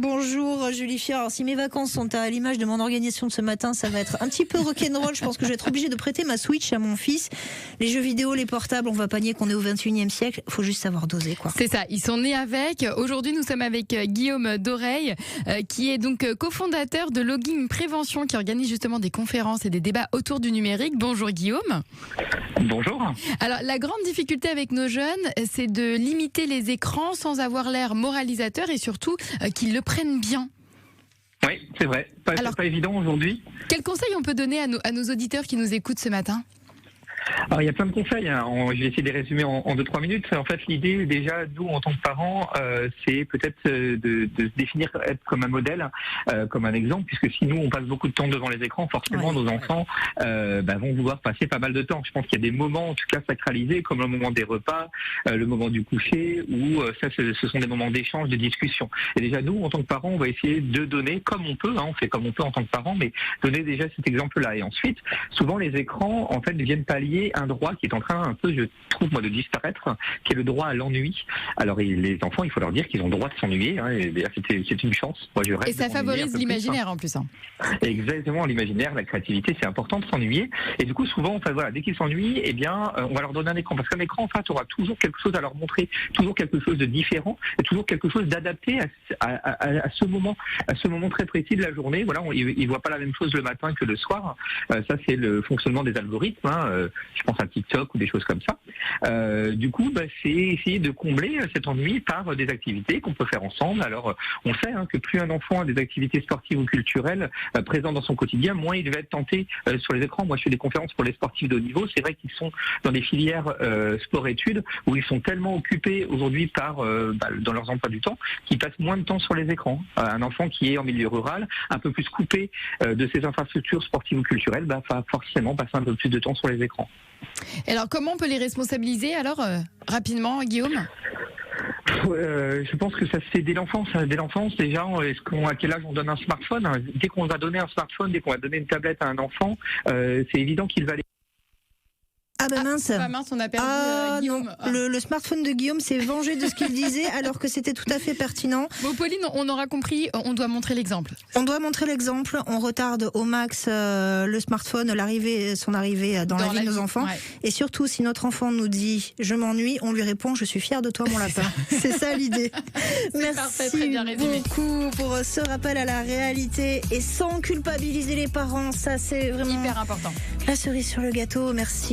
Bonjour Julie Fier. Alors, si mes vacances sont à l'image de mon organisation de ce matin, ça va être un petit peu rock'n'roll. Je pense que je vais être obligée de prêter ma Switch à mon fils. Les jeux vidéo, les portables, on va pas nier qu'on est au 21e siècle. Faut juste savoir doser, quoi. C'est ça, ils sont nés avec. Aujourd'hui, nous sommes avec Guillaume Doreille, qui est donc cofondateur de Logging Prévention, qui organise justement des conférences et des débats autour du numérique. Bonjour Guillaume. Bonjour. Alors, la grande difficulté avec nos jeunes, c'est de limiter les écrans sans avoir l'air moralisateur et surtout qu'ils le prennent bien. Oui, c'est vrai. C'est pas évident aujourd'hui. Quel conseil on peut donner à nos auditeurs qui nous écoutent ce matin ? Alors, il y a plein de conseils. Je vais essayer de les résumer en 2-3 minutes. En fait, l'idée, déjà, nous, en tant que parents, c'est peut-être de se définir être comme un modèle, comme un exemple, puisque si nous, on passe beaucoup de temps devant les écrans, forcément, nos enfants vont vouloir passer pas mal de temps. Je pense qu'il y a des moments, en tout cas, sacralisés, comme le moment des repas, le moment du coucher, où ce sont des moments d'échange, de discussion. Et déjà, nous, en tant que parents, on va essayer de donner, comme on peut, on fait comme on peut en tant que parents, mais donner déjà cet exemple-là. Et ensuite, souvent, les écrans, en fait, viennent pallier un droit qui est en train un peu, je trouve, moi, de disparaître, qui est le droit à l'ennui. Alors, les enfants, il faut leur dire qu'ils ont le droit de s'ennuyer. C'est une chance. Moi, je rêve et ça favorise l'imaginaire en plus. Exactement, l'imaginaire, la créativité, c'est important de s'ennuyer. Et du coup, souvent, dès qu'ils s'ennuient, on va leur donner un écran. Parce qu'un écran, en fait, aura toujours quelque chose à leur montrer, toujours quelque chose de différent, et toujours quelque chose d'adapté à ce moment très précis de la journée. Voilà, ils voient pas la même chose le matin que le soir. Ça, c'est le fonctionnement des algorithmes. Je pense à TikTok ou des choses comme ça. Du coup, c'est essayer de combler cet ennui par des activités qu'on peut faire ensemble. Alors, on sait que plus un enfant a des activités sportives ou culturelles présentes dans son quotidien, moins il va être tenté sur les écrans. Moi, je fais des conférences pour les sportifs de haut niveau. C'est vrai qu'ils sont dans des filières sport-études où ils sont tellement occupés aujourd'hui dans leurs emplois du temps qu'ils passent moins de temps sur les écrans. Un enfant qui est en milieu rural, un peu plus coupé de ses infrastructures sportives ou culturelles, va forcément passer un peu plus de temps sur les écrans. Et alors, comment on peut les responsabiliser alors, rapidement, Guillaume ? Je pense que ça se fait dès l'enfance. Dès l'enfance, déjà, à quel âge on donne un smartphone ? Dès qu'on va donner un smartphone, dès qu'on va donner une tablette à un enfant, c'est évident qu'il va aller. Ah bah mince. On a perdu Guillaume. Non. Le smartphone de Guillaume s'est vengé de ce qu'il disait alors que c'était tout à fait pertinent. Bon, Pauline, on aura compris, on doit montrer l'exemple. On doit montrer l'exemple, on retarde au max le smartphone, son arrivée dans la vie de nos enfants. Ouais. Et surtout, si notre enfant nous dit « je m'ennuie », on lui répond « je suis fière de toi mon lapin ». C'est ça l'idée. Merci beaucoup pour ce rappel à la réalité et sans culpabiliser les parents, ça c'est vraiment hyper important. La cerise sur le gâteau, merci.